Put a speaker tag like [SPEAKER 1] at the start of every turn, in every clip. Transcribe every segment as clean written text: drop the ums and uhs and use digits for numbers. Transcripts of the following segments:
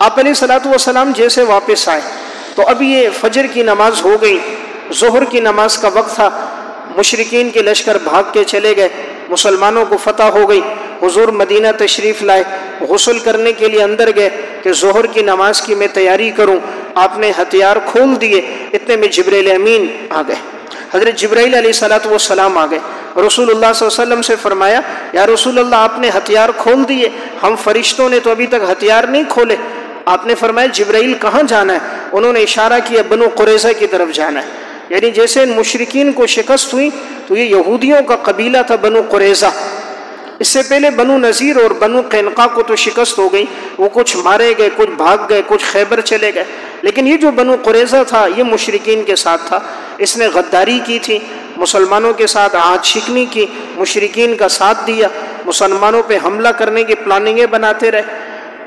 [SPEAKER 1] آپ علیہ الصلوۃ والسلام جیسے واپس آئے تو اب یہ فجر کی نماز ہو گئی، ظہر کی نماز کا وقت تھا، مشرکین کے لشکر بھاگ کے چلے گئے، مسلمانوں کو فتح ہو گئی، حضور مدینہ تشریف لائے، غسل کرنے کے لیے اندر گئے کہ ظہر کی نماز کی میں تیاری کروں، آپ نے ہتھیار کھول دیے، اتنے میں جبرائیل امین آ گئے، حضرت جبرائیل علیہ الصلوۃ والسلام آ گئے، رسول اللہ صلی اللہ علیہ وسلم سے فرمایا یا رسول اللہ آپ نے ہتھیار کھول دیے، ہم فرشتوں نے تو ابھی تک ہتھیار نہیں کھولے۔ آپ نے فرمایا جبرائیل کہاں جانا ہے؟ انہوں نے اشارہ کیا بنو قریظہ کی طرف جانا ہے، یعنی جیسے ان مشرکین کو شکست ہوئی تو یہ یہودیوں کا قبیلہ تھا بنو قریظہ، اس سے پہلے بنو نذیر اور بنو قینقاع کو تو شکست ہو گئی، وہ کچھ مارے گئے، کچھ بھاگ گئے، کچھ خیبر چلے گئے، لیکن یہ جو بنو قریظہ تھا یہ مشرکین کے ساتھ تھا، اس نے غداری کی تھی، مسلمانوں کے ساتھ عہد شکنی کی، مشرکین کا ساتھ دیا، مسلمانوں پہ حملہ کرنے کی پلاننگیں بناتے رہے۔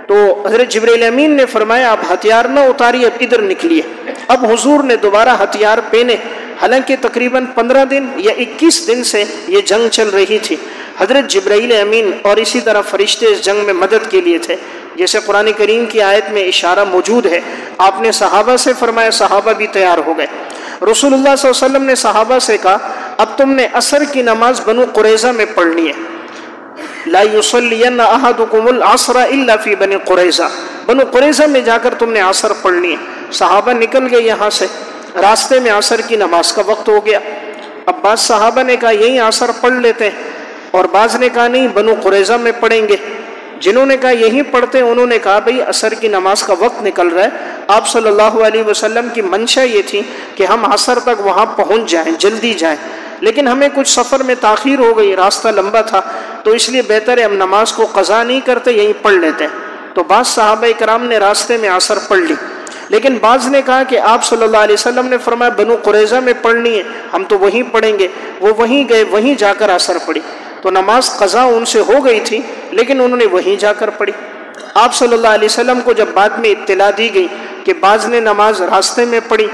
[SPEAKER 1] تو حضرت جبرائیل امین نے فرمایا آپ ہتھیار نہ اتاریے، اب ادھر نکلیے۔ اب حضور نے دوبارہ ہتھیار پہنے، حالانکہ تقریباً 15 دن یا 21 دن سے یہ جنگ چل رہی تھی، حضرت جبرائیل امین اور اسی طرح فرشتے اس جنگ میں مدد کے لیے تھے، جیسے قرآن کریم کی آیت میں اشارہ موجود ہے۔ آپ نے صحابہ سے فرمایا، صحابہ بھی تیار ہو گئے۔ رسول اللہ صلی اللہ علیہ وسلم نے صحابہ سے کہا اب تم نے عصر کی نماز بنو قریظہ میں پڑھنی ہے، لا یصلین احدکم العصر الا فی بنی قریظہ، بنو قریظہ میں جا کر تم نے عصر پڑھنی ہے۔ صحابہ نکل گئے یہاں سے، راستے میں عصر کی نماز کا وقت ہو گیا۔ اب بعض صحابہ نے کہا یہی عصر پڑھ لیتے ہیں، اور بعض نے کہا نہیں بنو قریظہ میں پڑھیں گے۔ جنہوں نے کہا یہی پڑھتے ہیں انہوں نے کہا بھئی عصر کی نماز کا وقت نکل رہا ہے، آپ صلی اللہ علیہ وسلم کی منشا یہ تھی کہ ہم عصر تک وہاں پہنچ جائیں، جلدی جائیں، لیکن ہمیں کچھ سفر میں تاخیر ہو گئی، راستہ لمبا تھا، تو اس لیے بہتر ہے ہم نماز کو قضا نہیں کرتے، یہیں پڑھ لیتے ہیں۔ تو بعض صحابہ کرام نے راستے میں عصر پڑھ لی، لیکن بعض نے کہا کہ آپ صلی اللہ علیہ وسلم نے فرمایا بنو قریظہ میں پڑھنی ہے، ہم تو وہیں پڑھیں گے۔ وہ وہیں گئے، وہیں جا کر عصر پڑھی، تو نماز قضا ان سے ہو گئی تھی لیکن انہوں نے وہیں جا کر پڑھی۔ آپ صلی اللہ علیہ وسلم کو جب بعد میں اطلاع دی گئی کہ بعض نے نماز راستے میں پڑھی،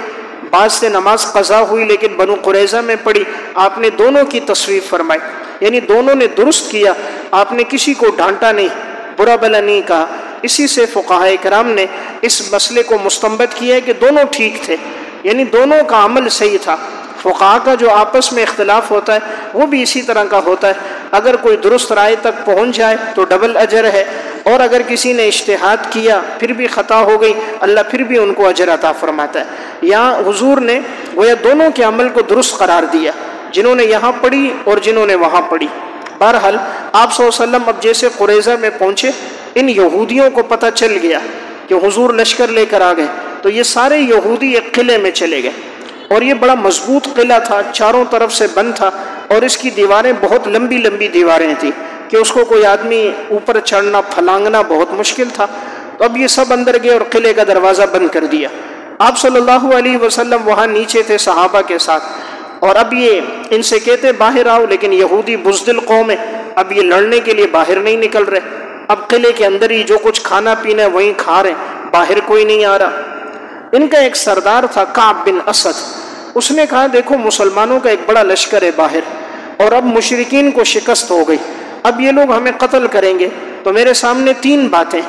[SPEAKER 1] بعض سے نماز قضا ہوئی لیکن بنو قریظہ میں پڑھی، آپ نے دونوں کی تصویب فرمائی، یعنی دونوں نے درست کیا، آپ نے کسی کو ڈانٹا نہیں، برا بلا نہیں کہا۔ اسی سے فقہاء کرام نے اس مسئلے کو مستنبط کیا ہے کہ دونوں ٹھیک تھے، یعنی دونوں کا عمل صحیح تھا۔ فقہاء کا جو آپس میں اختلاف ہوتا ہے وہ بھی اسی طرح کا ہوتا ہے، اگر کوئی درست رائے تک پہنچ جائے تو ڈبل اجر ہے، اور اگر کسی نے اجتہاد کیا پھر بھی خطا ہو گئی اللہ پھر بھی ان کو اجر عطا فرماتا ہے۔ یہاں حضور نے گویا دونوں کے عمل کو درست قرار دیا، جنہوں نے یہاں پڑھی اور جنہوں نے وہاں پڑھی۔ بہرحال آپ صلی اللہ علیہ وسلم اب جیسے قریظہ میں پہنچے، ان یہودیوں کو پتہ چل گیا کہ حضور لشکر لے کر آ گئے، تو یہ سارے یہودی ایک قلعے میں چلے گئے، اور یہ بڑا مضبوط قلعہ تھا، چاروں طرف سے بند تھا، اور اس کی دیواریں بہت لمبی لمبی دیواریں تھیں کہ اس کو کوئی آدمی اوپر چڑھنا پھلانگنا بہت مشکل تھا۔ تو اب یہ سب اندر گئے اور قلعے کا دروازہ بند کر دیا۔ آپ صلی اللہ علیہ وسلم وہاں نیچے تھے صحابہ کے ساتھ، اور اب یہ ان سے کہتے باہر آؤ، لیکن یہودی بزدل قوم ہے، اب یہ لڑنے کے لیے باہر نہیں نکل رہے، اب قلعے کے اندر ہی جو کچھ کھانا پینا ہے وہیں کھا رہے ہیں، باہر کوئی نہیں آ رہا۔ ان کا ایک سردار تھا کعب بن اسد، اس نے کہا دیکھو مسلمانوں کا ایک بڑا لشکر ہے باہر، اور اب مشرکین کو شکست ہو گئی، اب یہ لوگ ہمیں قتل کریں گے، تو میرے سامنے 3 باتیں۔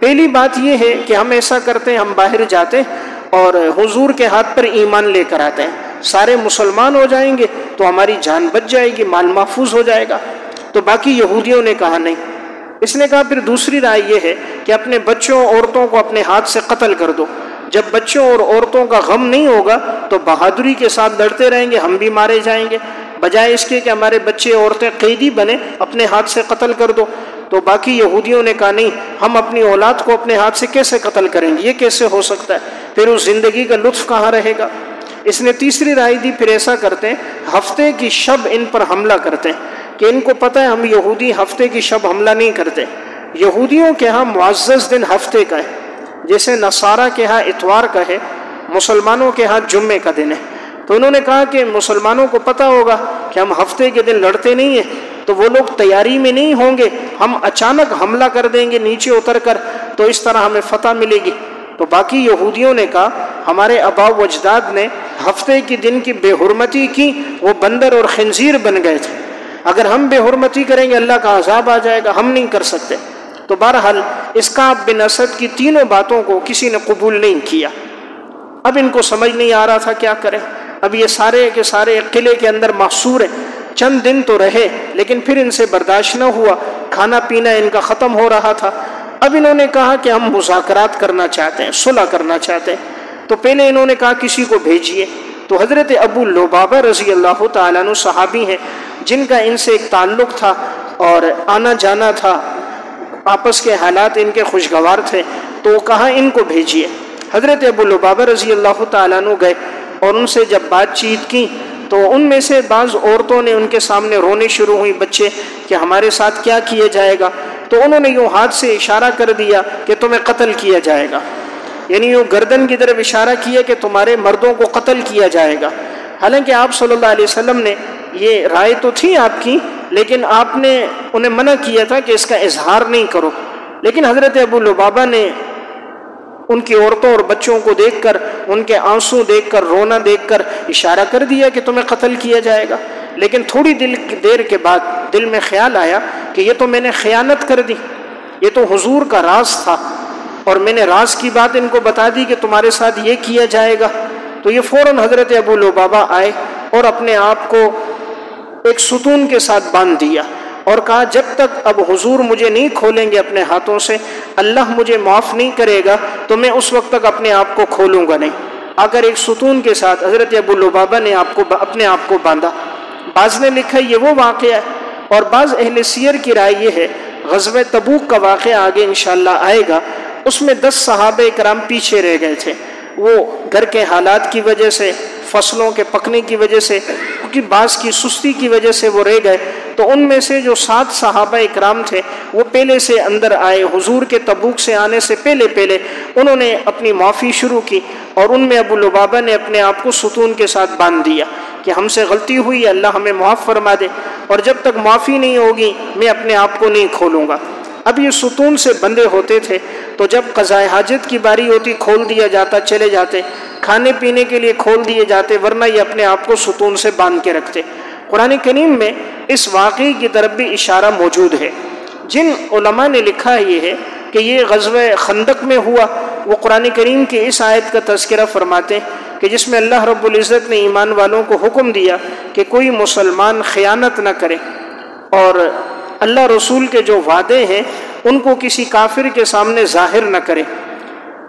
[SPEAKER 1] پہلی بات یہ ہے کہ ہم ایسا کرتے ہیں، ہم باہر جاتے اور حضور کے ہاتھ پر ایمان لے کر آتے ہیں، سارے مسلمان ہو جائیں گے تو ہماری جان بچ جائے گی، مال محفوظ ہو جائے گا۔ تو باقی یہودیوں نے کہا نہیں۔ اس نے کہا پھر دوسری رائے یہ ہے کہ اپنے بچوں عورتوں کو اپنے ہاتھ سے قتل کر دو، جب بچوں اور عورتوں کا غم نہیں ہوگا تو بہادری کے ساتھ لڑتے رہیں گے، ہم بھی مارے جائیں گے، بجائے اس کے کہ ہمارے بچے عورتیں قیدی بنے، اپنے ہاتھ سے قتل کر دو۔ تو باقی یہودیوں نے کہا نہیں، ہم اپنی اولاد کو اپنے ہاتھ سے کیسے قتل کریں گے، یہ کیسے ہو سکتا ہے، پھر اس زندگی کا لطف کہاں رہے گا۔ اس نے تیسری رائے دی پھر ایسا کرتے ہیں، ہفتے کی شب ان پر حملہ کرتے ہیں، کہ ان کو پتہ ہے ہم یہودی ہفتے کی شب حملہ نہیں کرتے، یہودیوں کے ہاں معزز دن ہفتے کا ہے، جیسے نصارہ کے ہاں اتوار کا ہے، مسلمانوں کے ہاں جمعے کا دن ہے۔ تو انہوں نے کہا کہ مسلمانوں کو پتہ ہوگا کہ ہم ہفتے کے دن لڑتے نہیں ہیں، تو وہ لوگ تیاری میں نہیں ہوں گے، ہم اچانک حملہ کر دیں گے نیچے اتر کر، تو اس طرح ہمیں فتح ملے گی۔ تو باقی یہودیوں نے کہا ہمارے آباء و اجداد نے ہفتے کے دن کی بے حرمتی کی، وہ بندر اور خنزیر بن گئے تھے، اگر ہم بے حرمتی کریں گے اللہ کا عذاب آ جائے گا، ہم نہیں کر سکتے۔ تو بہرحال اس کعب بن اسد کی تینوں باتوں کو کسی نے قبول نہیں کیا۔ اب ان کو سمجھ نہیں آ رہا تھا کیا کریں، اب یہ سارے کے سارے قلعے کے اندر محصور ہیں، چند دن تو رہے لیکن پھر ان سے برداشت نہ ہوا، کھانا پینا ان کا ختم ہو رہا تھا۔ اب انہوں نے کہا کہ ہم مذاکرات کرنا چاہتے ہیں، صلح کرنا چاہتے ہیں۔ تو پہلے انہوں نے کہا کسی کو بھیجیے، تو حضرت ابو لبابہ رضی اللہ تعالیٰ عنہ صحابی ہیں جن کا ان سے ایک تعلق تھا اور آنا جانا تھا، آپس کے حالات ان کے خوشگوار تھے، تو کہا ان کو بھیجیے۔ حضرت ابو لبابہ رضی اللہ تعالیٰ عنہ گئے اور ان سے جب بات چیت کی تو ان میں سے بعض عورتوں نے ان کے سامنے رونے شروع ہوئی، بچے، کہ ہمارے ساتھ کیا کیا جائے گا؟ تو انہوں نے یوں ہاتھ سے اشارہ کر دیا کہ تمہیں قتل کیا جائے گا، یعنی یوں گردن کی طرف اشارہ کیا کہ تمہارے مردوں کو قتل کیا جائے گا۔ حالانکہ آپ صلی اللہ علیہ وسلم نے یہ رائے تو تھی آپ کی، لیکن آپ نے انہیں منع کیا تھا کہ اس کا اظہار نہیں کرو، لیکن حضرت ابو لبابہ نے ان کی عورتوں اور بچوں کو دیکھ کر، ان کے آنسو دیکھ کر، رونا دیکھ کر اشارہ کر دیا کہ تمہیں قتل کیا جائے گا۔ لیکن تھوڑی دیر کے بعد دل میں خیال آیا کہ یہ تو میں نے خیانت کر دی، یہ تو حضور کا راز تھا اور میں نے راز کی بات ان کو بتا دی کہ تمہارے ساتھ یہ کیا جائے گا۔ تو یہ فوراً حضرت ابو لبابہ آئے اور اپنے آپ کو ایک ستون کے ساتھ باندھ دیا اور کہا جب تک اب حضور مجھے نہیں کھولیں گے اپنے ہاتھوں سے، اللہ مجھے معاف نہیں کرے گا، تو میں اس وقت تک اپنے آپ کو کھولوں گا نہیں۔ اگر ایک ستون کے ساتھ حضرت ابو لبابہ نے اپنے آپ کو باندھا۔ بعض نے لکھا یہ وہ واقعہ ہے، اور بعض اہل سیر کی رائے یہ ہے، غزوہ تبوک کا واقعہ آگے انشاءاللہ آئے گا، اس میں 10 صحابہ کرام پیچھے رہ گئے تھے، وہ گھر کے حالات کی وجہ سے، فصلوں کے پکنے کی وجہ سے، کیونکہ بعض کی سستی کی وجہ سے وہ رہ گئے۔ تو ان میں سے جو 7 صحابہ اکرام تھے وہ پہلے سے اندر آئے، حضور کے تبوک سے آنے سے پہلے انہوں نے اپنی معافی شروع کی، اور ان میں ابو لبابہ نے اپنے آپ کو ستون کے ساتھ باندھ دیا کہ ہم سے غلطی ہوئی، اللہ ہمیں معاف فرما دے، اور جب تک معافی نہیں ہوگی میں اپنے آپ کو نہیں کھولوں گا۔ اب یہ ستون سے بندھے ہوتے تھے، تو جب قضاء حاجت کی باری ہوتی کھول دیا جاتا، چلے جاتے، کھانے پینے کے لیے کھول دیے جاتے، ورنہ یہ اپنے آپ کو ستون سے باندھ کے رکھتے۔ قرآن کریم میں اس واقعے کی طرف بھی اشارہ موجود ہے۔ جن علماء نے لکھا یہ ہے کہ یہ غزوہ خندق میں ہوا، وہ قرآن کریم کی اس آیت کا تذکرہ فرماتے ہیں کہ جس میں اللہ رب العزت نے ایمان والوں کو حکم دیا کہ کوئی مسلمان خیانت نہ کرے، اور اللہ رسول کے جو وعدے ہیں ان کو کسی کافر کے سامنے ظاہر نہ کرے۔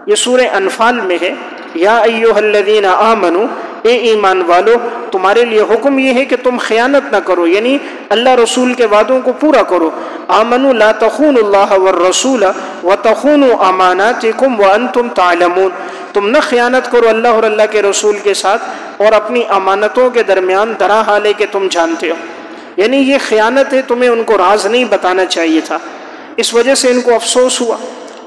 [SPEAKER 1] یہ سورہ انفال میں ہے، یا ایھا الذین آمنوا، اے ایمان والو، تمہارے لیے حکم یہ ہے کہ تم خیانت نہ کرو، یعنی اللہ رسول کے وعدوں کو پورا کرو۔ آمنوا لا تخونوا اللہ والرسول وتخونوا اماناتکم وانتم تعلمون، تم نہ خیانت کرو اللہ اور اللہ کے رسول کے ساتھ، اور اپنی امانتوں کے درمیان درا حال ہے کہ تم جانتے ہو، یعنی یہ خیانت ہے، تمہیں ان کو راز نہیں بتانا چاہیے تھا، اس وجہ سے ان کو افسوس ہوا۔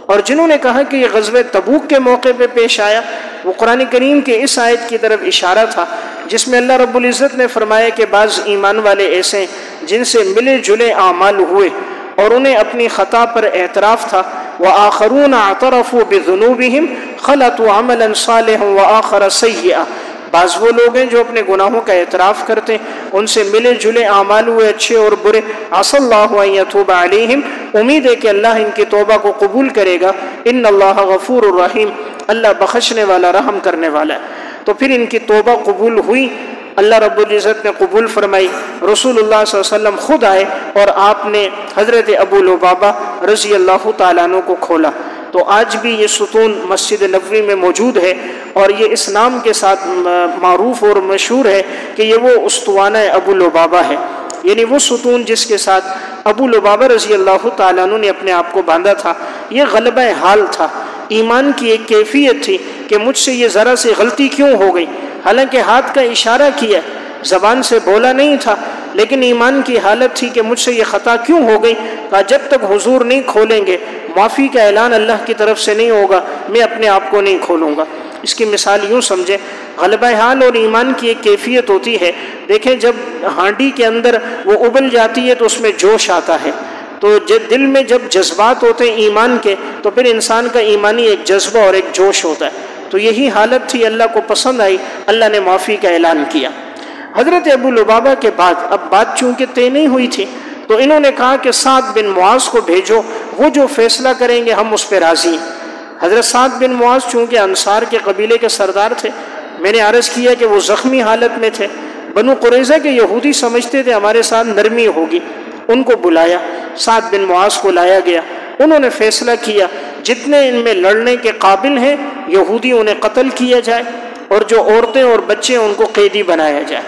[SPEAKER 1] اور جنہوں نے کہا کہ یہ غزوہ تبوک کے موقع پہ پیش آیا، وہ قرآن کریم کے اس آیت کی طرف اشارہ تھا جس میں اللہ رب العزت نے فرمایا کہ بعض ایمان والے ایسے جن سے ملے جلے اعمال ہوئے اور انہیں اپنی خطا پر اعتراف تھا، وآخرون اعترفوا بذنوبہم خلطوا عملا صالحا وآخر سیئا، بعض وہ لوگ ہیں جو اپنے گناہوں کا اعتراف کرتے ہیں، ان سے ملے جلے اعمال ہوئے اچھے اور برے، عسى اللہ ان یتوب علیہم، امید ہے کہ اللہ ان کی توبہ کو قبول کرے گا، ان اللہ غفور الرحیم، اللہ بخشنے والا رحم کرنے والا ہے۔ تو پھر ان کی توبہ قبول ہوئی، اللہ رب العزت نے قبول فرمائی، رسول اللہ صلی اللہ علیہ وسلم خود آئے اور آپ نے حضرت ابو لبابہ رضی اللہ تعالیٰ عنہ کو کھولا۔ تو آج بھی یہ ستون مسجد نبوی میں موجود ہے، اور یہ اس نام کے ساتھ معروف اور مشہور ہے کہ یہ وہ استوانہ ابو لبابہ ہے، یعنی وہ ستون جس کے ساتھ ابو لبابہ رضی اللہ تعالیٰ عنہ نے اپنے آپ کو باندھا تھا۔ یہ غلبہ حال تھا، ایمان کی ایک کیفیت تھی کہ مجھ سے یہ ذرا سی غلطی کیوں ہو گئی، حالانکہ ہاتھ کا اشارہ کیا، زبان سے بولا نہیں تھا، لیکن ایمان کی حالت تھی کہ مجھ سے یہ خطا کیوں ہو گئی، کہا جب تک حضور نہیں کھولیں گے، معافی کا اعلان اللہ کی طرف سے نہیں ہوگا، میں اپنے آپ کو نہیں کھولوں گا۔ اس کی مثال یوں سمجھیں، غلبہ حال اور ایمان کی ایک کیفیت ہوتی ہے، دیکھیں جب ہانڈی کے اندر وہ ابل جاتی ہے تو اس میں جوش آتا ہے، تو دل میں جب جذبات ہوتے ہیں ایمان کے تو پھر انسان کا ایمانی ایک جذبہ اور ایک جوش ہوتا ہے، تو یہی حالت تھی، اللہ کو پسند آئی، اللہ نے معافی کا اعلان کیا۔ حضرت ابو لبابہ کے بعد اب بات چونکہ طے نہیں ہوئی تھی، تو انہوں نے کہا کہ سعد بن معاذ کو بھیجو، وہ جو فیصلہ کریں گے ہم اس پہ راضی ہیں۔ حضرت سعد بن معاذ چونکہ انصار کے قبیلے کے سردار تھے، میں نے عرض کیا کہ وہ زخمی حالت میں تھے، بنو قریظہ کے یہودی سمجھتے تھے ہمارے ساتھ نرمی ہوگی، ان کو بلایا، سعد بن معاذ کو لایا گیا، انہوں نے فیصلہ کیا جتنے ان میں لڑنے کے قابل ہیں یہودی انہیں قتل کیا جائے، اور جو عورتیں اور بچے ان کو قیدی بنایا جائے۔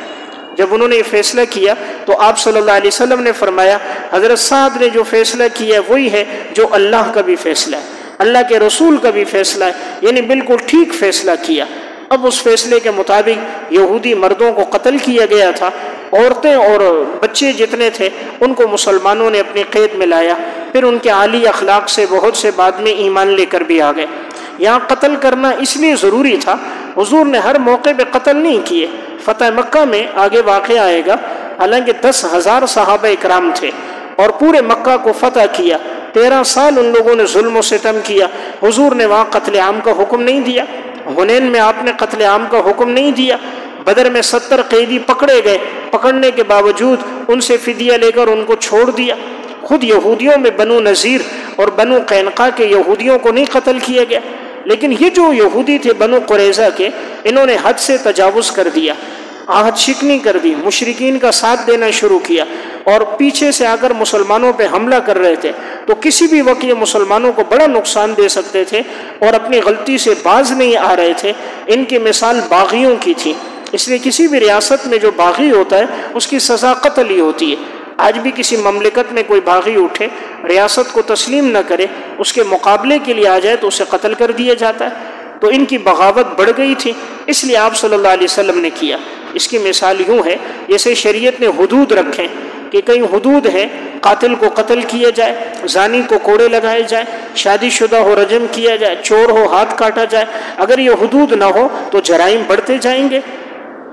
[SPEAKER 1] جب انہوں نے یہ فیصلہ کیا تو آپ صلی اللہ علیہ وسلم نے فرمایا حضرت سعد نے جو فیصلہ کیا ہے وہی ہے جو اللہ کا بھی فیصلہ ہے، اللہ کے رسول کا بھی فیصلہ ہے، یعنی بالکل ٹھیک فیصلہ کیا۔ اب اس فیصلے کے مطابق یہودی مردوں کو قتل کیا گیا تھا، عورتیں اور بچے جتنے تھے ان کو مسلمانوں نے اپنی قید میں لایا، پھر ان کے عالی اخلاق سے بہت سے بعد میں ایمان لے کر بھی آ گئے۔ یہاں قتل کرنا اس لیے ضروری تھا، حضور نے ہر موقع پہ قتل نہیں کیے۔ فتح مکہ میں آگے واقعہ آئے گا، حالانکہ 10,000 صحابہ اکرام تھے اور پورے مکہ کو فتح کیا، 13 سال ان لوگوں نے ظلم و ستم کیا، حضور نے وہاں قتل عام کا حکم نہیں دیا، حنین میں آپ نے قتل عام کا حکم نہیں دیا، بدر میں 70 قیدی پکڑے گئے، پکڑنے کے باوجود ان سے فدیہ لے کر ان کو چھوڑ دیا۔ خود یہودیوں میں بنو نذیر اور بنو قینقاع کے یہودیوں کو نہیں قتل کیا گیا، لیکن یہ جو یہودی تھے بنو قریظہ کے، انہوں نے حد سے تجاوز کر دیا، عہد شکنی کر دی، مشرکین کا ساتھ دینا شروع کیا، اور پیچھے سے آ کر مسلمانوں پہ حملہ کر رہے تھے، تو کسی بھی وقت یہ مسلمانوں کو بڑا نقصان دے سکتے تھے اور اپنی غلطی سے باز نہیں آ رہے تھے۔ ان کی مثال باغیوں کی تھی، اس لیے کسی بھی ریاست میں جو باغی ہوتا ہے اس کی سزا قتل ہی ہوتی ہے۔ آج بھی کسی مملکت میں کوئی باغی اٹھے، ریاست کو تسلیم نہ کرے، اس کے مقابلے کے لیے آ جائے تو اسے قتل کر دیا جاتا ہے۔ تو ان کی بغاوت بڑھ گئی تھی، اس لیے آپ صلی اللہ علیہ وسلم نے کیا۔ اس کی مثال یوں ہے جیسے شریعت نے حدود رکھیں کہ کئی حدود ہیں، قاتل کو قتل کیا جائے، زانی کو کوڑے لگائے جائے، شادی شدہ ہو رجم کیا جائے، چور ہو ہاتھ کاٹا جائے۔ اگر یہ حدود نہ ہو تو جرائم بڑھتے جائیں گے،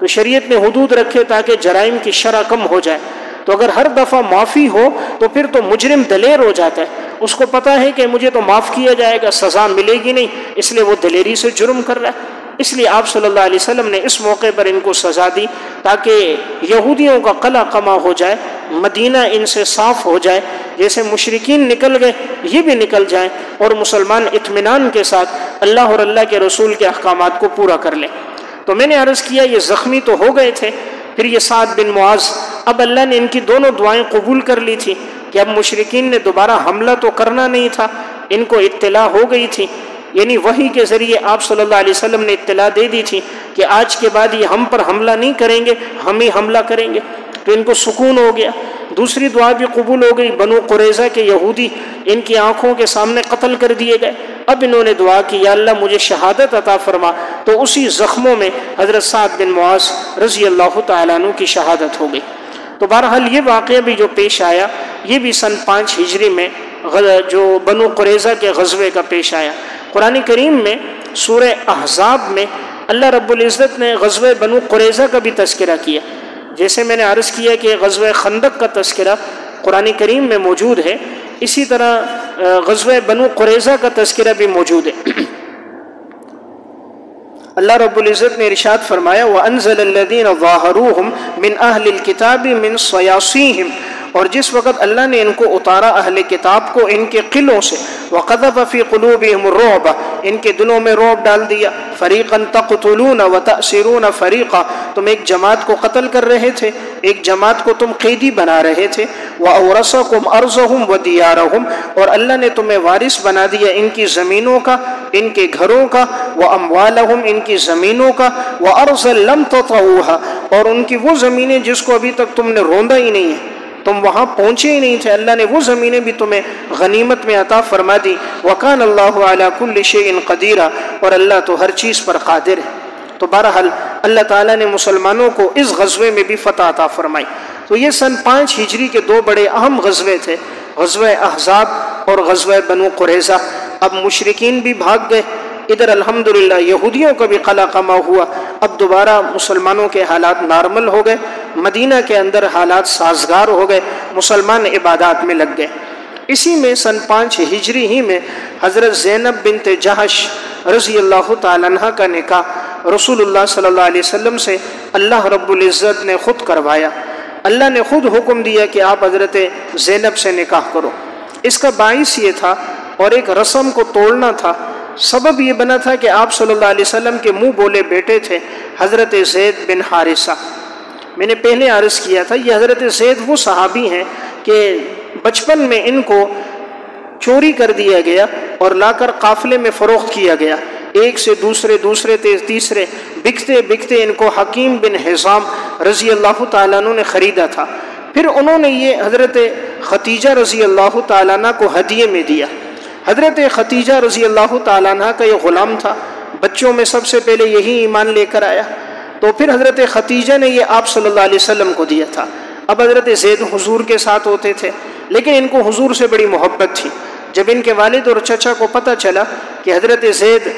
[SPEAKER 1] تو شریعت نے حدود رکھے تاکہ جرائم کی شرح کم ہو جائے۔ تو اگر ہر دفعہ معافی ہو تو پھر تو مجرم دلیر ہو جاتا ہے، اس کو پتہ ہے کہ مجھے تو معاف کیا جائے گا، سزا ملے گی نہیں، اس لیے وہ دلیری سے جرم کر رہا ہے۔ اس لیے آپ صلی اللہ علیہ وسلم نے اس موقع پر ان کو سزا دی تاکہ یہودیوں کا قلع قمع ہو جائے، مدینہ ان سے صاف ہو جائے، جیسے مشرکین نکل گئے یہ بھی نکل جائیں، اور مسلمان اطمینان کے ساتھ اللہ اور اللہ کے رسول کے احکامات کو پورا کر لیں۔ تو میں نے عرض کیا یہ زخمی تو ہو گئے تھے، پھر یہ سعد بن معاذ، اب اللہ نے ان کی دونوں دعائیں قبول کر لی تھی کہ اب مشرکین نے دوبارہ حملہ تو کرنا نہیں تھا، ان کو اطلاع ہو گئی تھی، یعنی وحی کے ذریعے آپ صلی اللہ علیہ وسلم نے اطلاع دے دی تھی کہ آج کے بعد یہ ہم پر حملہ نہیں کریں گے، ہم ہی حملہ کریں گے، تو ان کو سکون ہو گیا۔ دوسری دعا بھی قبول ہو گئی، بنو قریظہ کے یہودی ان کی آنکھوں کے سامنے قتل کر دیے گئے، اب انہوں نے دعا کی یا اللہ مجھے شہادت عطا فرما، تو اسی زخموں میں حضرت سعد بن معاذ رضی اللہ تعالیٰ عنہ کی شہادت ہو گئی۔ تو بہرحال یہ واقعہ بھی جو پیش آیا یہ بھی سن 5 ہجری میں جو بنو قریظہ کے غزوے کا پیش آیا۔ قرآن کریم میں سورہ احزاب میں اللہ رب العزت نے غزوہ بنو قریظہ کا بھی تذکرہ کیا، جیسے میں نے عرض کیا کہ غزوہ خندق کا تذکرہ قرآن کریم میں موجود ہے، اسی طرح غزوہ بنو قریظہ کا تذکرہ بھی موجود ہے۔ اللہ رب العزت نے ارشاد فرمایا وَأَنزَلَ الَّذِينَ ظَاهَرُوهُمْ مِنْ أَهْلِ الْكِتَابِ مِنْ صَيَاصِيهِمْ، اور جس وقت اللہ نے ان کو اتارا اہل کتاب کو ان کے قلعوں سے، وَقَذَفَ فِي قُلُوبِهِمُ الرُّعْبَ، ان کے دلوں میں رعب ڈال دیا، فَرِيقًا تَقْتُلُونَ وَتَأْسِرُونَ فَرِيقًا، تم ایک جماعت کو قتل کر رہے تھے، ایک جماعت کو تم قیدی بنا رہے تھے، وَأَوْرَثَكُمْ أَرْضَهُمْ وَدِيَارَهُمْ، اور اللہ نے تمہیں وارث بنا دیا ان کی زمینوں کا، ان کے گھروں کا، وَأَمْوَالَهُمْ، ان کی زمینوں کا، وَأَرْضًا لَمْ تَطَئُوهَا، اور ان کی وہ زمینیں جس کو ابھی تک تم نے روندا ہی نہیں ہے، تم وہاں پہنچے ہی نہیں تھے، اللہ نے وہ زمینیں بھی تمہیں غنیمت میں عطا فرما دی، وَكَانَ اللَّهُ عَلَى كُلِّ شَيْءٍ قَدِيرًا، اور اللہ تو ہر چیز پر قادر ہے۔ تو بہرحال اللہ تعالیٰ نے مسلمانوں کو اس غزوے میں بھی فتح عطا فرمائی۔ تو یہ سن 5 ہجری کے 2 بڑے اہم غزوے تھے، غزوہ احزاب اور غزوہ بنو قریظہ۔ اب مشرکین بھی بھاگ گئے، ادھر الحمدللہ یہودیوں کا بھی قلع قمع ہوا، اب دوبارہ مسلمانوں کے حالات نارمل ہو گئے، مدینہ کے اندر حالات سازگار ہو گئے، مسلمان عبادات میں لگ گئے۔ اسی میں سن 5 ہجری ہی میں حضرت زینب بنت جہش رضی اللہ تعالیٰ عنہ کا نکاح رسول اللہ صلی اللہ علیہ وسلم سے اللہ رب العزت نے خود کروایا۔ اللہ نے خود حکم دیا کہ آپ حضرت زینب سے نکاح کرو۔ اس کا باعث یہ تھا اور ایک رسم کو توڑنا تھا، سبب یہ بنا تھا کہ آپ صلی اللہ علیہ وسلم کے منہ بولے بیٹے تھے حضرت زید بن حارثہ۔ میں نے پہلے عرض کیا تھا یہ حضرت زید وہ صحابی ہیں کہ بچپن میں ان کو چوری کر دیا گیا اور لا کر قافلے میں فروخت کیا گیا، ایک سے دوسرے تیسرے بکتے بکتے ان کو حکیم بن حزام رضی اللہ تعالیٰ عنہ نے خریدا تھا۔ پھر انہوں نے یہ حضرت ختیجہ رضی اللہ تعالیٰ عنہ کو ہدیے میں دیا۔ حضرت ختیجہ رضی اللہ تعالیٰ عنہ کا یہ غلام تھا، بچوں میں سب سے پہلے یہی ایمان لے کر آیا، تو پھر حضرت ختیجہ نے یہ آپ صلی اللہ علیہ وسلم کو دیا تھا۔ اب حضرت زید حضور کے ساتھ ہوتے تھے لیکن ان کو حضور سے بڑی محبت تھی۔ جب ان کے والد اور چچا کو پتہ چلا کہ حضرت زید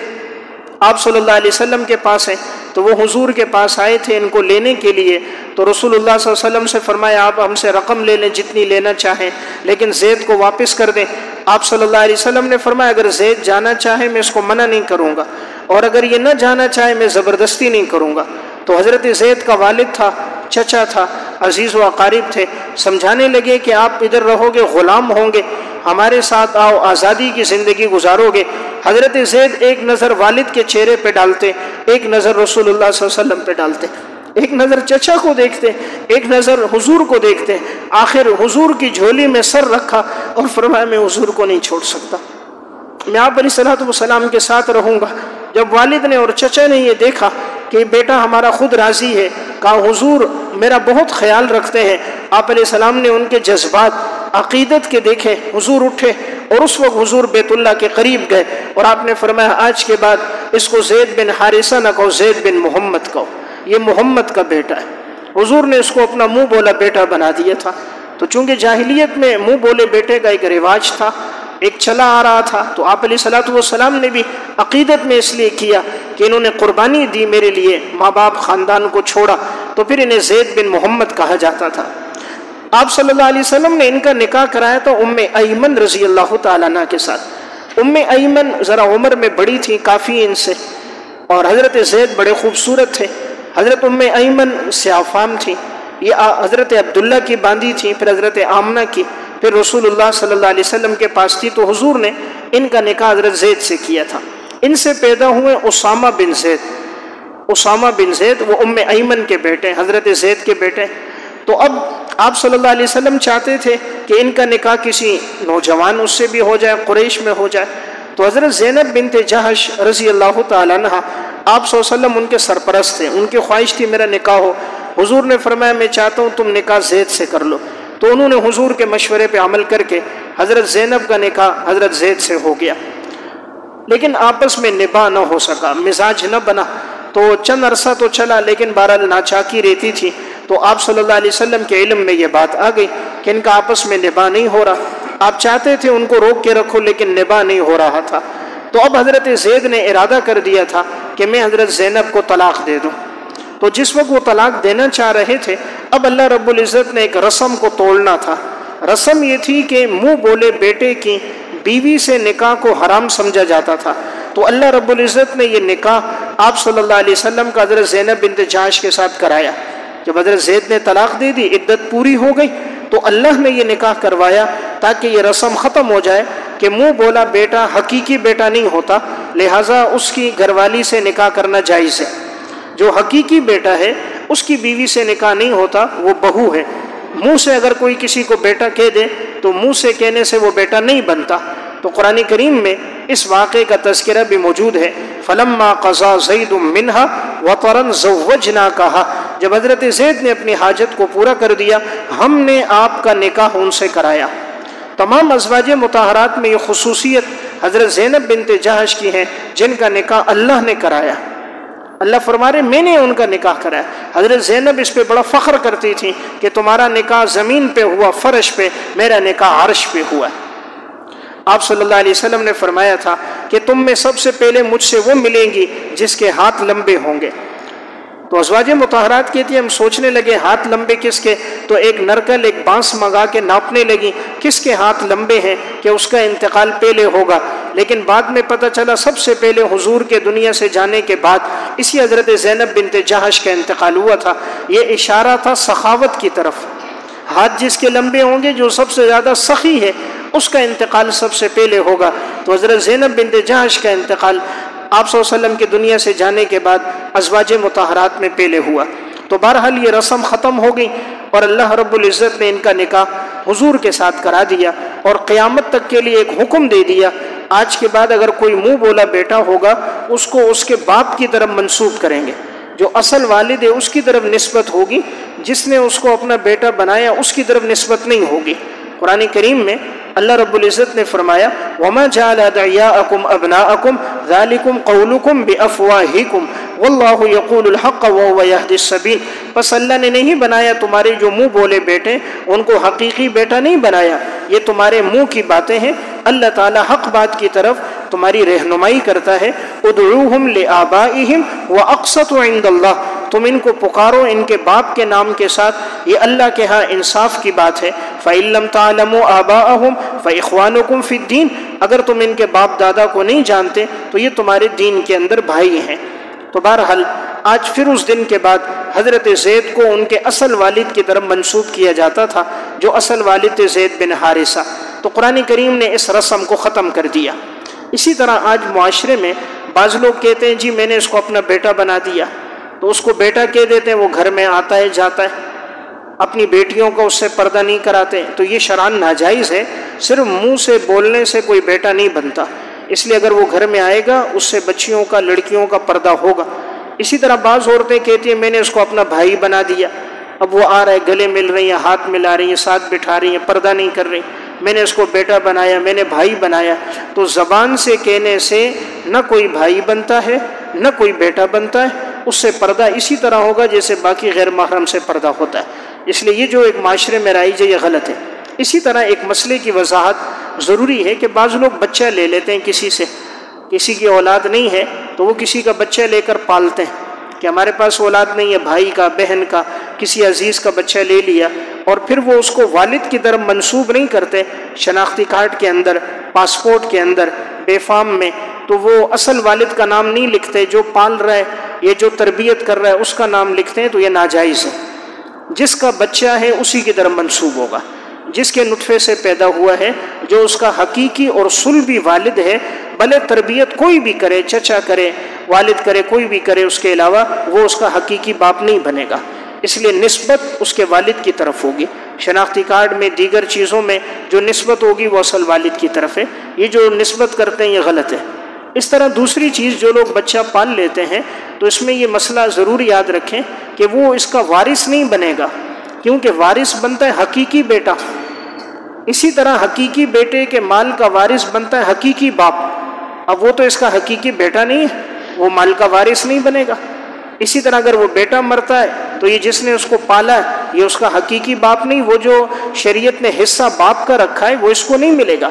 [SPEAKER 1] آپ صلی اللہ علیہ وسلم کے پاس ہیں تو وہ حضور کے پاس آئے تھے ان کو لینے کے لیے، تو رسول اللہ صلی اللہ علیہ وسلم سے فرمایا آپ ہم سے رقم لے لیں جتنی لینا چاہیں لیکن زید کو واپس کر دیں۔ آپ صلی اللہ علیہ وسلم نے فرمایا اگر زید جانا چاہے میں اس کو منع نہیں کروں گا، اور اگر یہ نہ جانا چاہے میں زبردستی نہیں کروں گا۔ تو حضرت زید کا والد تھا، چچا تھا، عزیز و اقارب تھے، سمجھانے لگے کہ آپ ادھر رہو گے غلام ہوں گے، ہمارے ساتھ آؤ آزادی کی زندگی گزارو گے۔ حضرت زید ایک نظر والد کے چہرے پہ ڈالتے، ایک نظر رسول اللہ صلی اللہ علیہ وسلم پہ ڈالتے، ایک نظر چچا کو دیکھتے، ایک نظر حضور کو دیکھتے، آخر حضور کی جھولی میں سر رکھا اور فرمایا میں حضور کو نہیں چھوڑ سکتا، میں آپ علیہ الصلوۃ والسلام کے ساتھ رہوں گا۔ جب والد نے اور چچا نے یہ دیکھا کہ بیٹا ہمارا خود راضی ہے، کہا حضور میرا بہت خیال رکھتے ہیں، آپ علیہ السلام نے ان کے جذبات عقیدت کے دیکھے، حضور اٹھے اور اس وقت حضور بیت اللہ کے قریب گئے اور آپ نے فرمایا آج کے بعد اس کو زید بن حارثہ نہ کہو، زید بن محمد کہو، یہ محمد کا بیٹا ہے۔ حضور نے اس کو اپنا منہ بولا بیٹا بنا دیا تھا۔ تو چونکہ جاہلیت میں منہ بولے بیٹے کا ایک رواج تھا، ایک چلا آ رہا تھا، تو آپ علیہ الصلوۃ والسلام نے بھی عقیدت میں اس لیے کیا کہ انہوں نے قربانی دی میرے لیے، ماں باپ خاندان کو چھوڑا، تو پھر انہیں زید بن محمد کہا جاتا تھا۔ آپ صلی اللہ علیہ وسلم نے ان کا نکاح کرایا تھا ام ایمن رضی اللہ تعالیٰ عنہ کے ساتھ۔ ام ایمن ذرا عمر میں بڑی تھی کافی ان سے، اور حضرت زید بڑے خوبصورت تھے۔ حضرت ام ایمن سیاہ فام تھی، یہ حضرت عبداللہ کی باندھی تھی، پھر حضرت آمنہ کی، پھر رسول اللہ صلی اللہ علیہ وسلم کے پاس تھی، تو حضور نے ان کا نکاح حضرت زید سے کیا تھا۔ ان سے پیدا ہوئے اسامہ بن زید، اسامہ بن زید وہ ام ایمن کے بیٹے، حضرت زید کے بیٹے۔ تو اب آپ صلی اللہ علیہ وسلم چاہتے تھے کہ ان کا نکاح کسی نوجوان اس سے بھی ہو جائے، قریش میں ہو جائے، تو حضرت زینب بنت جہش رضی اللہ تعالیٰ عنہ آپ صلی اللہ علیہ وسلم ان کے سرپرست تھے، ان کی خواہش تھی میرا نکاح ہو۔ حضور نے فرمایا میں چاہتا ہوں تم نکاح زید سے کر لو، تو انہوں نے حضور کے مشورے پہ عمل کر کے حضرت زینب کا نکاح حضرت زید سے ہو گیا، لیکن آپس میں نباہ نہ ہو سکا، مزاج نہ بنا، تو چند عرصہ تو چلا لیکن بہرحال ناچاکی رہتی تھی۔ تو آپ صلی اللہ علیہ وسلم کے علم میں یہ بات آ گئی کہ ان کا آپس میں نباہ نہیں ہو رہا، آپ چاہتے تھے ان کو روک کے رکھو لیکن نباہ نہیں ہو رہا تھا۔ تو اب حضرت زید نے ارادہ کر دیا تھا کہ میں حضرت زینب کو طلاق دے دوں۔ تو جس وقت وہ طلاق دینا چاہ رہے تھے، اب اللہ رب العزت نے ایک رسم کو توڑنا تھا۔ رسم یہ تھی کہ منہ بولے بیٹے کی بیوی سے نکاح کو حرام سمجھا جاتا تھا، تو اللہ رب العزت نے یہ نکاح آپ صلی اللہ علیہ وسلم کا حضرت زینب بنت جہش کے ساتھ کرایا۔ جب حضرت زید نے طلاق دے دی، عدت پوری ہو گئی، تو اللہ نے یہ نکاح کروایا تاکہ یہ رسم ختم ہو جائے کہ منہ بولا بیٹا حقیقی بیٹا نہیں ہوتا، لہٰذا اس کی گھر والی سے نکاح کرنا جائز ہے۔ جو حقیقی بیٹا ہے اس کی بیوی سے نکاح نہیں ہوتا، وہ بہو ہے۔ منہ سے اگر کوئی کسی کو بیٹا کہہ دے تو منہ سے کہنے سے وہ بیٹا نہیں بنتا۔ تو قرآن کریم میں اس واقعے کا تذکرہ بھی موجود ہے، فلما قضا زید منہا وطرا زوجناکہا، جب حضرت زید نے اپنی حاجت کو پورا کر دیا ہم نے آپ کا نکاح ان سے کرایا۔ تمام ازواج مطہرات میں یہ خصوصیت حضرت زینب بنت جہش کی ہے جن کا نکاح اللہ نے کرایا۔ اللہ فرما رہے میں نے ان کا نکاح کرایا۔ حضرت زینب اس پہ بڑا فخر کرتی تھی کہ تمہارا نکاح زمین پہ ہوا فرش پہ، میرا نکاح عرش پہ ہوا۔ آپ صلی اللہ علیہ وسلم نے فرمایا تھا کہ تم میں سب سے پہلے مجھ سے وہ ملیں گی جس کے ہاتھ لمبے ہوں گے۔ تو ازواج مطہرات کہتی ہیں ہم سوچنے لگے ہاتھ لمبے کس کے، تو ایک نرکل ایک بانس منگا کے ناپنے لگی کس کے ہاتھ لمبے ہیں کہ اس کا انتقال پہلے ہوگا۔ لیکن بعد میں پتہ چلا سب سے پہلے حضور کے دنیا سے جانے کے بعد اسی حضرت زینب بنت جہش کا انتقال ہوا تھا۔ یہ اشارہ تھا سخاوت کی طرف، ہاتھ جس کے لمبے ہوں گے، جو سب سے زیادہ سخی ہے، اس کا انتقال سب سے پہلے ہوگا۔ تو حضرت زینب بنت جہش کا انتقال آپ صلی اللہ علیہ وسلم کے دنیا سے جانے کے بعد ازواج مطہرات میں پہلے ہوا۔ تو بہرحال یہ رسم ختم ہو گئی اور اللہ رب العزت نے ان کا نکاح حضور کے ساتھ کرا دیا اور قیامت تک کے لیے ایک حکم دے دیا، آج کے بعد اگر کوئی منہ بولا بیٹا ہوگا اس کو اس کے باپ کی طرف منسوب کریں گے، جو اصل والد ہے اس کی طرف نسبت ہوگی، جس نے اس کو اپنا بیٹا بنایا اس کی طرف نسبت نہیں ہوگی۔ قرآن کریم میں اللہ رب العزت نے فرمایا وَمَا جَعَلَ أَدْعِيَاءَكُمْ أَبْنَاءَكُمْ ذَلِكُمْ قَوْلُكُمْ بِأَفْوَاهِكُمْ وَاللَّهُ يَقُولُ الْحَقَّ وَهُوَ يَهْدِي السَّبِيلَ۔ بس اللہ نے نہیں بنایا تمہارے جو منہ بولے بیٹے، ان کو حقیقی بیٹا نہیں بنایا، یہ تمہارے منہ کی باتیں ہیں، اللہ تعالیٰ حق بات کی طرف تمہاری رہنمائی کرتا ہے۔ ادعوہم لآبائہم وأقسط عند اللہ، تم ان کو پکارو ان کے باپ کے نام کے ساتھ، یہ اللہ کے ہاں انصاف کی بات ہے۔ فَإِن لَّمْ تَعْلَمُوا آبَاءَهُمْ فَإِخْوَانُكُمْ فِي الدِّينِ، اگر تم ان کے باپ دادا کو نہیں جانتے تو یہ تمہارے دین کے اندر بھائی ہیں۔ تو بہرحال آج پھر اس دن کے بعد حضرت زید کو ان کے اصل والد کی طرف منسوب کیا جاتا تھا، جو اصل والد تھے زید بن حارثہ۔ تو قرآن کریم نے اس رسم کو ختم کر دیا۔ اسی طرح آج معاشرے میں بعض لوگ کہتے ہیں جی میں نے اس کو اپنا بیٹا بنا دیا، تو اس کو بیٹا کہہ دیتے ہیں، وہ گھر میں آتا ہے جاتا ہے، اپنی بیٹیوں کو اس سے پردہ نہیں کراتے، تو یہ شرعاً ناجائز ہے۔ صرف منہ سے بولنے سے کوئی بیٹا نہیں بنتا، اس لیے اگر وہ گھر میں آئے گا اس سے بچیوں کا، لڑکیوں کا پردہ ہوگا۔ اسی طرح بعض عورتیں کہتی ہیں میں نے اس کو اپنا بھائی بنا دیا، اب وہ آ رہا ہے، گلے مل رہی ہیں، ہاتھ ملا رہی ہیں، ساتھ بٹھا رہی ہیں، پردہ نہیں کر رہی، میں نے اس کو بیٹا بنایا، میں نے بھائی بنایا۔ تو زبان سے کہنے سے نہ کوئی بھائی بنتا ہے نہ کوئی بیٹا بنتا ہے، اس سے پردہ اسی طرح ہوگا جیسے باقی غیر محرم سے پردہ ہوتا ہے۔ اس لیے یہ جو ایک معاشرے میں رائج ہے یہ غلط ہے۔ اسی طرح ایک مسئلے کی وضاحت ضروری ہے کہ بعض لوگ بچہ لے لیتے ہیں کسی سے، کسی کی اولاد نہیں ہے تو وہ کسی کا بچہ لے کر پالتے ہیں کہ ہمارے پاس اولاد نہیں ہے، بھائی کا، بہن کا، کسی عزیز کا بچہ لے لیا، اور پھر وہ اس کو والد کی طرف منسوب نہیں کرتے، شناختی کارڈ کے اندر، پاسپورٹ کے اندر، بے فام میں، تو وہ اصل والد کا نام نہیں لکھتے، جو پال رہا ہے یہ جو تربیت کر رہا ہے اس کا نام لکھتے ہیں، تو یہ ناجائز ہے۔ جس کا بچہ ہے اسی کی طرف منسوب ہوگا، جس کے نطفے سے پیدا ہوا ہے، جو اس کا حقیقی اور صلبی والد ہے، بھلے تربیت کوئی بھی کرے، چچا کرے، والد کرے، کوئی بھی کرے، اس کے علاوہ وہ اس کا حقیقی باپ نہیں بنے گا، اس لیے نسبت اس کے والد کی طرف ہوگی۔ شناختی کارڈ میں، دیگر چیزوں میں جو نسبت ہوگی وہ اصل والد کی طرف ہے، یہ جو نسبت کرتے ہیں یہ غلط ہے۔ اس طرح دوسری چیز، جو لوگ بچہ پال لیتے ہیں تو اس میں یہ مسئلہ ضرور یاد رکھیں کہ وہ اس کا وارث نہیں بنے گا، کیونکہ وارث بنتا ہے حقیقی بیٹا، اسی طرح حقیقی بیٹے کے مال کا وارث بنتا ہے حقیقی باپ۔ اب وہ تو اس کا حقیقی بیٹا نہیں ہے، وہ مال کا وارث نہیں بنے گا۔ اسی طرح اگر وہ بیٹا مرتا ہے تو یہ جس نے اس کو پالا ہے یہ اس کا حقیقی باپ نہیں، وہ جو شریعت نے حصہ باپ کا رکھا ہے وہ اس کو نہیں ملے گا،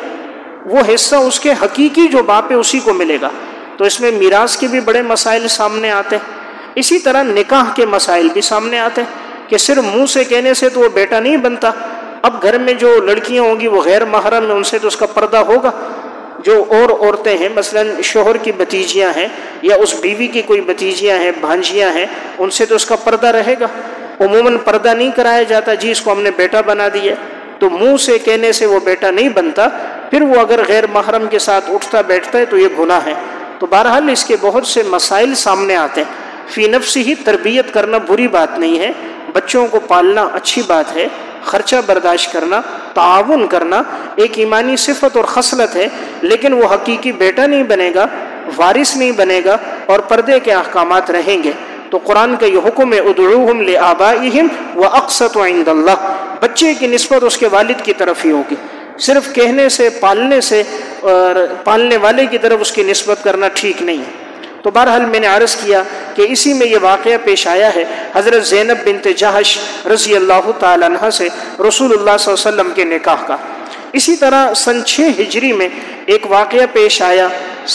[SPEAKER 1] وہ حصہ اس کے حقیقی جو باپ ہے اسی کو ملے گا۔ تو اس میں میراث کے بھی بڑے مسائل سامنے آتے ہیں، اسی طرح نکاح کے مسائل بھی سامنے آتے ہیں کہ صرف منہ سے کہنے سے تو وہ بیٹا نہیں بنتا۔ اب گھر میں جو لڑکیاں ہوں گی وہ غیر محرم ہیں، ان سے تو اس کا پردہ ہوگا۔ جو اور عورتیں ہیں، مثلا شوہر کی بھتیجیاں ہیں یا اس بیوی کی کوئی بھتیجیاں ہیں، بھانجیاں ہیں، ان سے تو اس کا پردہ رہے گا۔ عموماً پردہ نہیں کرایا جاتا، جی اس کو ہم نے بیٹا بنا دیا، تو منہ سے کہنے سے وہ بیٹا نہیں بنتا، پھر وہ اگر غیر محرم کے ساتھ اٹھتا بیٹھتا ہے تو یہ گناہ ہے۔ تو بہرحال اس کے بہت سے مسائل سامنے آتے ہیں۔ فی نفس ہی تربیت کرنا بری بات نہیں ہے، بچوں کو پالنا اچھی بات ہے، خرچہ برداشت کرنا، تعاون کرنا ایک ایمانی صفت اور خصلت ہے، لیکن وہ حقیقی بیٹا نہیں بنے گا، وارث نہیں بنے گا، اور پردے کے احکامات رہیں گے۔ تو قرآن کا یہ حکم ہے ادعوہم لآبائہم واقسط عند اللہ، بچے کی نسبت اس کے والد کی طرف ہی ہوگی، صرف کہنے سے، پالنے سے اور پالنے والے کی طرف اس کی نسبت کرنا ٹھیک نہیں ہے۔ تو بہرحال میں نے عرض کیا کہ اسی میں یہ واقعہ پیش آیا ہے حضرت زینب بنت جہش رضی اللہ تعالیٰ عنہ سے رسول اللہ صلی اللہ علیہ وسلم کے نکاح کا۔ اسی طرح سن 6 ہجری میں ایک واقعہ پیش آیا،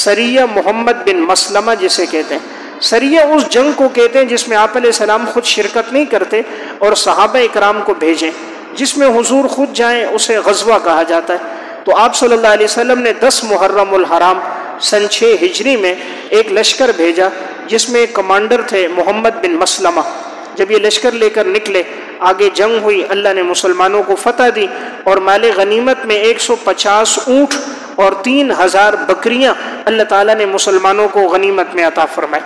[SPEAKER 1] سریہ محمد بن مسلمہ جسے کہتے ہیں۔ سریہ اس جنگ کو کہتے ہیں جس میں آپ علیہ السلام خود شرکت نہیں کرتے اور صحابہ اکرام کو بھیجیں، جس میں حضور خود جائیں اسے غزوہ کہا جاتا ہے۔ تو آپ صلی اللہ علیہ وسلم نے 10 محرم الحرام سن 6 ہجری میں ایک لشکر بھیجا جس میں ایک کمانڈر تھے محمد بن مسلمہ۔ جب یہ لشکر لے کر نکلے، آگے جنگ ہوئی، اللہ نے مسلمانوں کو فتح دی اور مال غنیمت میں 150 اونٹ اور 3000 بکریاں اللہ تعالیٰ نے مسلمانوں کو غنیمت میں عطا فرمائے۔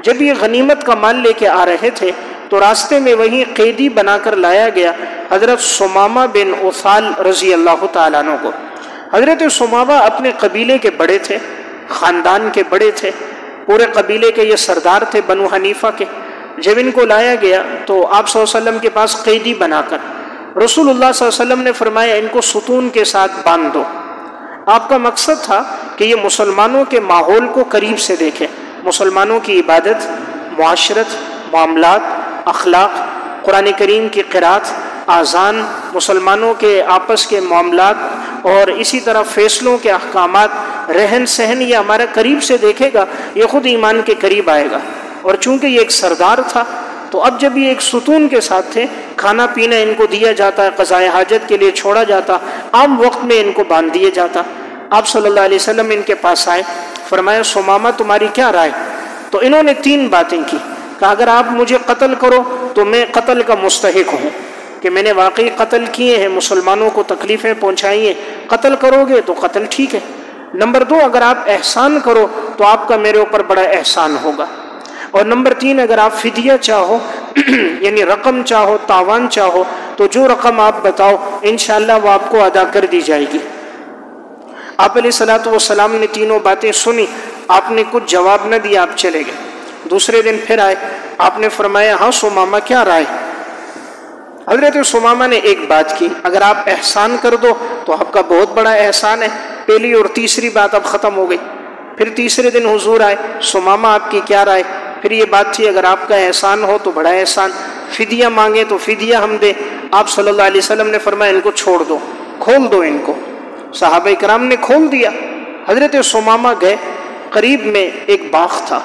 [SPEAKER 1] جب یہ غنیمت کا مال لے کے آ رہے تھے تو راستے میں وہیں قیدی بنا کر لایا گیا حضرت ثمامہ بن اثال رضی اللہ تعالیٰ عنہ کو۔ حضرت ثمامہ اپنے قبیلے کے بڑے تھے، خاندان کے بڑے تھے، پورے قبیلے کے یہ سردار تھے بنو حنیفہ کے۔ جب ان کو لایا گیا تو آپ صلی اللہ علیہ وسلم کے پاس قیدی بنا کر رسول اللہ صلی اللہ علیہ وسلم نے فرمایا ان کو ستون کے ساتھ باندھ دو۔ آپ کا مقصد تھا کہ یہ مسلمانوں کے ماحول کو قریب سے دیکھیں، مسلمانوں کی عبادت، معاشرت، معاملات، اخلاق، قرآن کریم کی قرات، آذان، مسلمانوں کے آپس کے معاملات اور اسی طرح فیصلوں کے احکامات، رہن سہن، یہ ہمارا قریب سے دیکھے گا، یہ خود ایمان کے قریب آئے گا۔ اور چونکہ یہ ایک سردار تھا تو اب جب یہ ایک ستون کے ساتھ تھے، کھانا پینا ان کو دیا جاتا ہے، قضائے حاجت کے لیے چھوڑا جاتا، عام وقت میں ان کو باندھ دیا جاتا۔ آپ صلی اللہ علیہ وسلم ان کے پاس آئے، فرمایا ثمامہ تمہاری کیا رائے؟ تو انہوں نے 3 باتیں کی، کہا اگر آپ مجھے قتل کرو تو میں قتل کا مستحق ہوں کہ میں نے واقعی قتل کیے ہیں، مسلمانوں کو تکلیفیں پہنچائی ہیں، قتل کرو گے تو قتل ٹھیک ہے۔ نمبر 2 اگر آپ احسان کرو تو آپ کا میرے اوپر بڑا احسان ہوگا، اور نمبر 3 اگر آپ فدیہ چاہو یعنی رقم چاہو، تاوان چاہو، تو جو رقم آپ بتاؤ انشاءاللہ وہ آپ کو ادا کر دی جائے گی۔ آپ علیہ الصلوۃ والسلام نے تینوں باتیں سنی، آپ نے کچھ جواب نہ دیا، آپ چلے گئے۔ دوسرے دن پھر آئے، آپ نے فرمایا ہاں ثمامہ کیا رائے؟ حضرت ثمامہ نے ایک بات کی، اگر آپ احسان کر دو تو آپ کا بہت بڑا احسان ہے۔ پہلی اور تیسری بات اب ختم ہو گئی۔ پھر تیسرے دن حضور آئے، ثمامہ آپ کی کیا رائے؟ پھر یہ بات تھی اگر آپ کا احسان ہو تو بڑا احسان، فدیہ مانگے تو فدیہ ہم دیں۔ آپ صلی اللہ علیہ وسلم نے فرمایا ان کو چھوڑ دو، کھول دو ان کو۔ صحابہ کرام نے کھول دیا۔ حضرت ثمامہ گئے، قریب میں ایک باغ تھا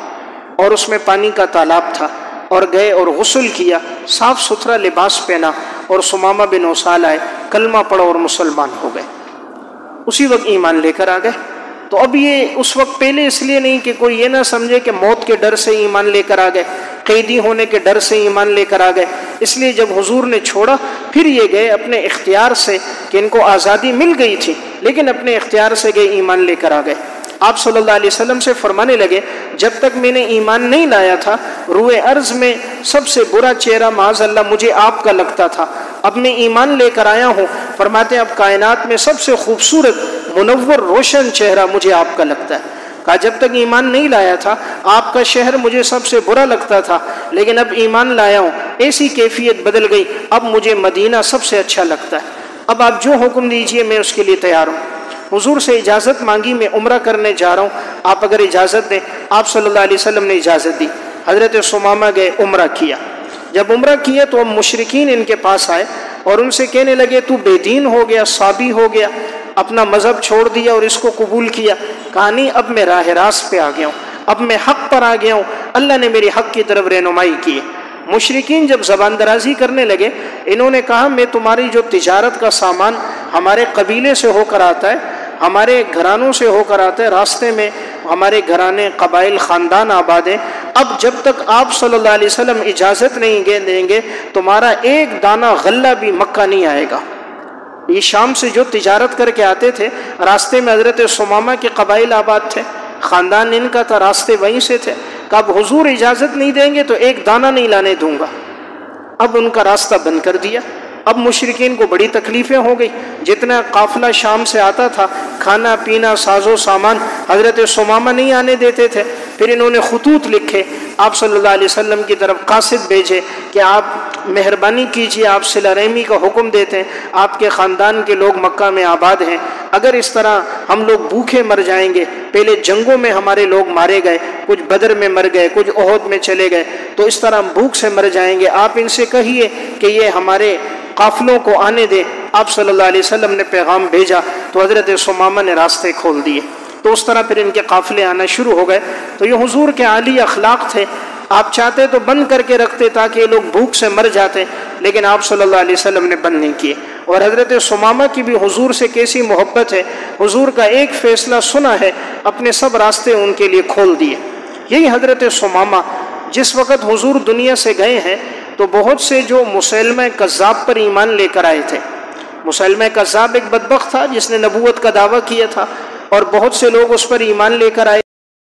[SPEAKER 1] اور اس میں پانی کا تالاب تھا، اور گئے اور غسل کیا، صاف ستھرا لباس پہنا، اور ثمامہ بن اثال آئے، کلمہ پڑھا اور مسلمان ہو گئے، اسی وقت ایمان لے کر آ گئے۔ تو اب یہ اس وقت پہلے اس لیے نہیں کہ کوئی یہ نہ سمجھے کہ موت کے ڈر سے ایمان لے کر آ گئے، قیدی ہونے کے ڈر سے ایمان لے کر آ گئے، اس لیے جب حضور نے چھوڑا پھر یہ گئے اپنے اختیار سے، کہ ان کو آزادی مل گئی تھی لیکن اپنے اختیار سے گئے، ایمان لے کر آ گئے۔ آپ صلی اللہ علیہ وسلم سے فرمانے لگے جب تک میں نے ایمان نہیں لایا تھا روئے ارض میں سب سے برا چہرہ معاذ اللہ مجھے آپ کا لگتا تھا، اب میں ایمان لے کر آیا ہوں، فرماتے ہیں اب کائنات میں سب سے خوبصورت منور روشن چہرہ مجھے آپ کا لگتا ہے۔ کہا جب تک ایمان نہیں لایا تھا آپ کا شہر مجھے سب سے برا لگتا تھا، لیکن اب ایمان لایا ہوں ایسی کیفیت بدل گئی، اب مجھے مدینہ سب سے اچھا لگتا ہے، اب آپ جو حکم دیجئے میں اس کے لیے تیار ہوں۔ حضور سے اجازت مانگی میں عمرہ کرنے جا رہا ہوں، آپ اگر اجازت دیں۔ آپ صلی اللہ علیہ وسلم نے اجازت دی، حضرت ثمامہ گئے، عمرہ کیا۔ جب عمرہ کیا تو اب مشرکین ان کے پاس آئے اور ان سے کہنے لگے تو بے دین ہو گیا، صابی ہو گیا، اپنا مذہب چھوڑ دیا اور اس کو قبول کیا۔ کہا نہیں، اب میں راہ راست پہ آ گیا ہوں، اب میں حق پر آ گیا ہوں، اللہ نے میری حق کی طرف رہنمائی کی ہے۔ مشرکین جب زبان درازی کرنے لگے، انہوں نے کہا میں تمہاری جو تجارت کا سامان ہمارے قبیلے سے ہو کر آتا ہے، ہمارے گھرانوں سے ہو کر آتا ہے، راستے میں ہمارے گھرانے قبائل خاندان آباد ہیں، اب جب تک آپ صلی اللہ علیہ وسلم اجازت نہیں دیں گے تمہارا ایک دانہ غلہ بھی مکہ نہیں آئے گا۔ یہ شام سے جو تجارت کر کے آتے تھے، راستے میں حضرت ثمامہ کے قبائل آباد تھے، خاندان ان کا تھا، راستے وہیں سے تھے، کہ اب حضور اجازت نہیں دیں گے تو ایک دانہ نہیں لانے دوں گا۔ اب ان کا راستہ بند کر دیا۔ اب مشرکین کو بڑی تکلیفیں ہو گئی، جتنا قافلہ شام سے آتا تھا کھانا پینا ساز و سامان حضرت ثمامہ نہیں آنے دیتے تھے۔ پھر انہوں نے خطوط لکھے، آپ صلی اللہ علیہ وسلم کی طرف قاصد بھیجے کہ آپ مہربانی کیجیے، آپ صلہ رحمی کا حکم دیتے ہیں، آپ کے خاندان کے لوگ مکہ میں آباد ہیں، اگر اس طرح ہم لوگ بھوکے مر جائیں گے، پہلے جنگوں میں ہمارے لوگ مارے گئے، کچھ بدر میں مر گئے، کچھ احد میں چلے گئے، تو اس طرح ہم بھوک سے مر جائیں گے، آپ ان سے کہیے کہ یہ ہمارے قافلوں کو آنے دے۔ آپ صلی اللہ علیہ وسلم نے پیغام بھیجا تو حضرت ثمامہ نے راستے کھول دیے، تو اس طرح پھر ان کے قافلے آنا شروع ہو گئے۔ تو یہ حضور کے عالی اخلاق تھے۔ آپ چاہتے تو بند کر کے رکھتے تاکہ یہ لوگ بھوک سے مر جاتے، لیکن آپ صلی اللہ علیہ وسلم نے بند نہیں کیے۔ اور حضرت ثمامہ کی بھی حضور سے کیسی محبت ہے، حضور کا ایک فیصلہ سنا ہے، اپنے سب راستے ان کے لیے کھول دیے۔ یہی حضرت ثمامہ جس وقت حضور دنیا سے گئے ہیں تو بہت سے جو مسیلمہ کذاب پر ایمان لے کر آئے تھے، مسیلمہ کذاب ایک بدبخت تھا جس نے نبوت کا دعویٰ کیا تھا، اور بہت سے لوگ اس پر ایمان لے کر آئے۔